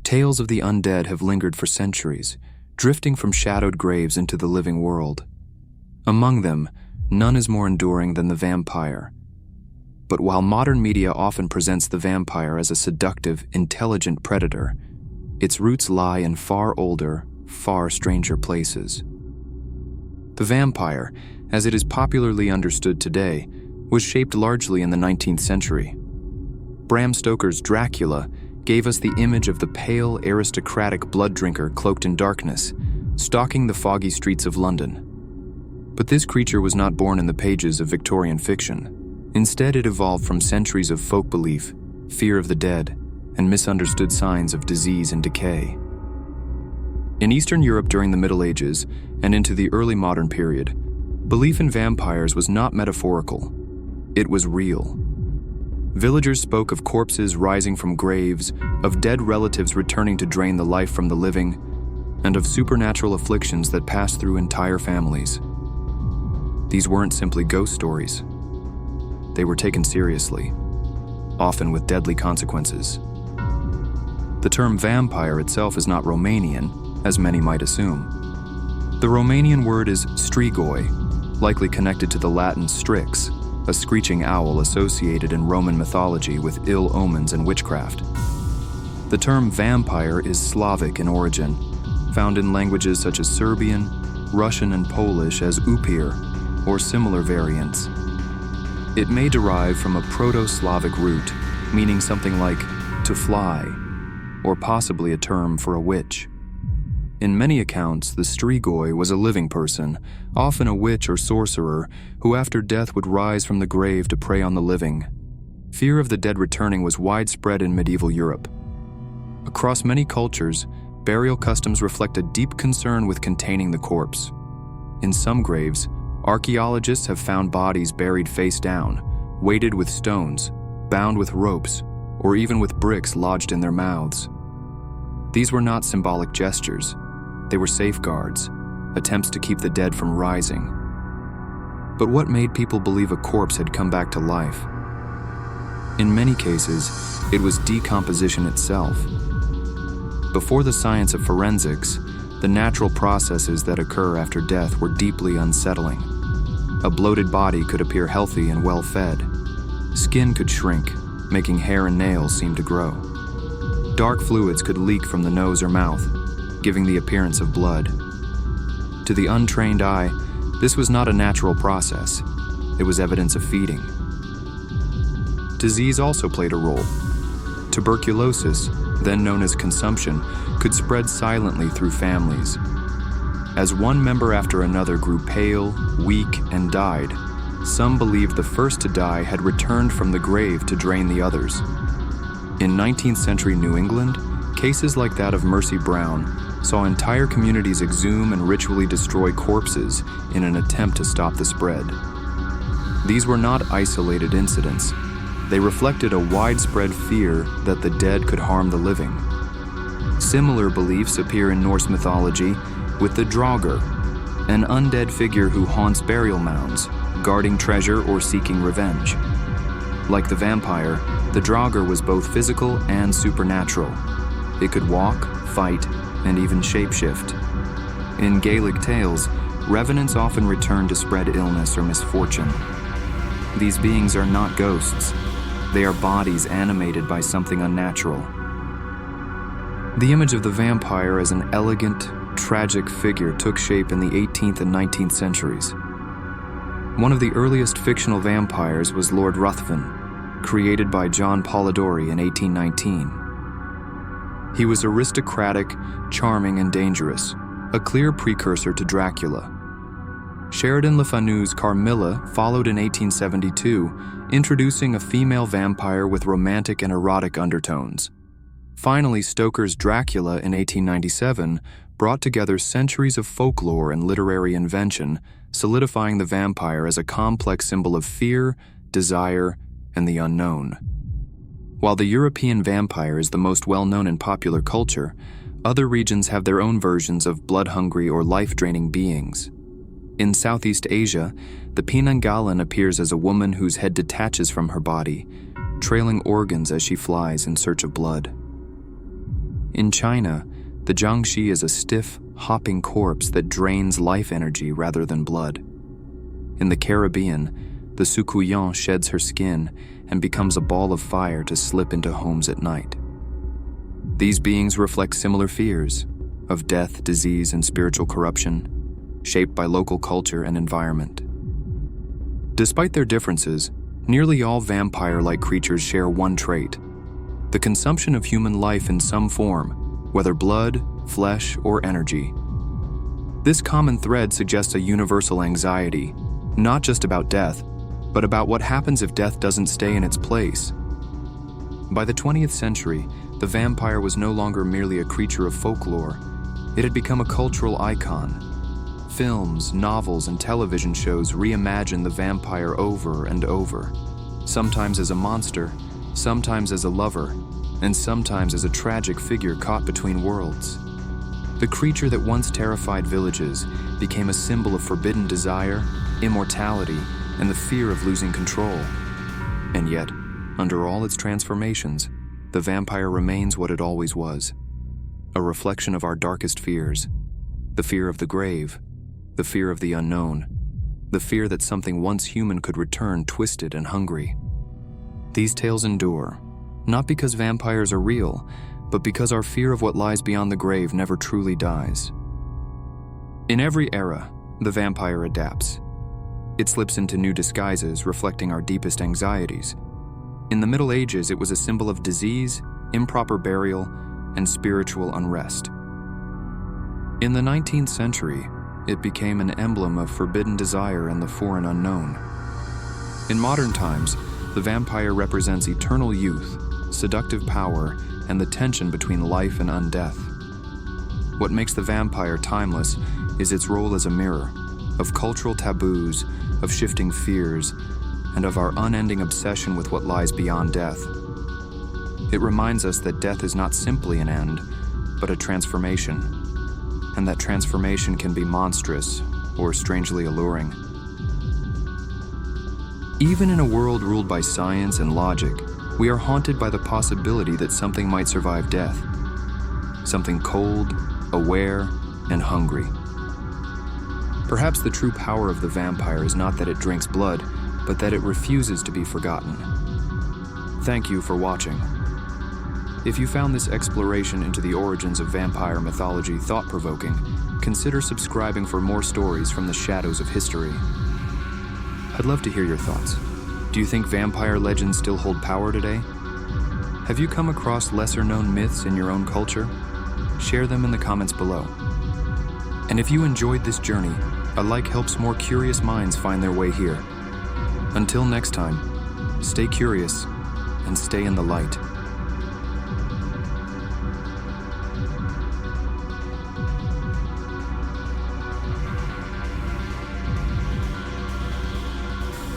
Tales of the undead have lingered for centuries, drifting from shadowed graves into the living world. Among them, none is more enduring than the vampire. But while modern media often presents the vampire as a seductive, intelligent predator, its roots lie in far older, far stranger places. The vampire, as it is popularly understood today, was shaped largely in the 19th century. Bram Stoker's Dracula gave us the image of the pale, aristocratic blood drinker cloaked in darkness, stalking the foggy streets of London. But this creature was not born in the pages of Victorian fiction. Instead, it evolved from centuries of folk belief, fear of the dead, and misunderstood signs of disease and decay. In Eastern Europe during the Middle Ages and into the early modern period, belief in vampires was not metaphorical. It was real. Villagers spoke of corpses rising from graves, of dead relatives returning to drain the life from the living, and of supernatural afflictions that passed through entire families. These weren't simply ghost stories. They were taken seriously, often with deadly consequences. The term vampire itself is not Romanian, as many might assume. The Romanian word is Strigoi, likely connected to the Latin strix, a screeching owl associated in Roman mythology with ill omens and witchcraft. The term vampire is Slavic in origin, found in languages such as Serbian, Russian, and Polish as upir, or similar variants. It may derive from a Proto-Slavic root, meaning something like to fly, or possibly a term for a witch. In many accounts, the Strigoi was a living person, often a witch or sorcerer, who after death would rise from the grave to prey on the living. Fear of the dead returning was widespread in medieval Europe. Across many cultures, burial customs reflect a deep concern with containing the corpse. In some graves, archaeologists have found bodies buried face down, weighted with stones, bound with ropes, or even with bricks lodged in their mouths. These were not symbolic gestures. They were safeguards, attempts to keep the dead from rising. But what made people believe a corpse had come back to life? In many cases, it was decomposition itself. Before the science of forensics, the natural processes that occur after death were deeply unsettling. A bloated body could appear healthy and well-fed. Skin could shrink, making hair and nails seem to grow. Dark fluids could leak from the nose or mouth, giving the appearance of blood. To the untrained eye, this was not a natural process. It was evidence of feeding. Disease also played a role. Tuberculosis, then known as consumption, could spread silently through families. As one member after another grew pale, weak, and died, some believed the first to die had returned from the grave to drain the others. In 19th century New England, cases like that of Mercy Brown saw entire communities exhume and ritually destroy corpses in an attempt to stop the spread. These were not isolated incidents. They reflected a widespread fear that the dead could harm the living. Similar beliefs appear in Norse mythology with the Draugr, an undead figure who haunts burial mounds, guarding treasure or seeking revenge. Like the vampire, the Draugr was both physical and supernatural. It could walk, fight, and even shapeshift. In Gaelic tales, revenants often return to spread illness or misfortune. These beings are not ghosts. They are bodies animated by something unnatural. The image of the vampire as an elegant, tragic figure took shape in the 18th and 19th centuries. One of the earliest fictional vampires was Lord Ruthven, created by John Polidori in 1819. He was aristocratic, charming, and dangerous, a clear precursor to Dracula. Sheridan Le Fanu's Carmilla followed in 1872, introducing a female vampire with romantic and erotic undertones. Finally, Stoker's Dracula in 1897 brought together centuries of folklore and literary invention, solidifying the vampire as a complex symbol of fear, desire, and the unknown. While the European vampire is the most well-known in popular culture, other regions have their own versions of blood-hungry or life-draining beings. In Southeast Asia, the Penanggalan appears as a woman whose head detaches from her body, trailing organs as she flies in search of blood. In China, the Jiangshi is a stiff, hopping corpse that drains life energy rather than blood. In the Caribbean, the Soucouyant sheds her skin and becomes a ball of fire to slip into homes at night. These beings reflect similar fears of death, disease, and spiritual corruption, shaped by local culture and environment. Despite their differences, nearly all vampire-like creatures share one trait: the consumption of human life in some form, whether blood, flesh, or energy. This common thread suggests a universal anxiety, not just about death, but about what happens if death doesn't stay in its place. By the 20th century, the vampire was no longer merely a creature of folklore. It had become a cultural icon. Films, novels, and television shows reimagine the vampire over and over, sometimes as a monster, sometimes as a lover, and sometimes as a tragic figure caught between worlds. The creature that once terrified villages became a symbol of forbidden desire, immortality, and the fear of losing control. And yet, under all its transformations, the vampire remains what it always was: a reflection of our darkest fears, the fear of the grave, the fear of the unknown, the fear that something once human could return twisted and hungry. These tales endure, not because vampires are real, but because our fear of what lies beyond the grave never truly dies. In every era, the vampire adapts. It slips into new disguises, reflecting our deepest anxieties. In the Middle Ages, it was a symbol of disease, improper burial, and spiritual unrest. In the 19th century, it became an emblem of forbidden desire and the foreign unknown. In modern times, the vampire represents eternal youth, seductive power, and the tension between life and undeath. What makes the vampire timeless is its role as a mirror of cultural taboos, of shifting fears, and of our unending obsession with what lies beyond death. It reminds us that death is not simply an end, but a transformation, and that transformation can be monstrous or strangely alluring. Even in a world ruled by science and logic, we are haunted by the possibility that something might survive death. Something cold, aware, and hungry. Perhaps the true power of the vampire is not that it drinks blood, but that it refuses to be forgotten. Thank you for watching. If you found this exploration into the origins of vampire mythology thought-provoking, consider subscribing for more stories from the shadows of history. I'd love to hear your thoughts. Do you think vampire legends still hold power today? Have you come across lesser-known myths in your own culture? Share them in the comments below. And if you enjoyed this journey, a like helps more curious minds find their way here. Until next time, stay curious and stay in the light.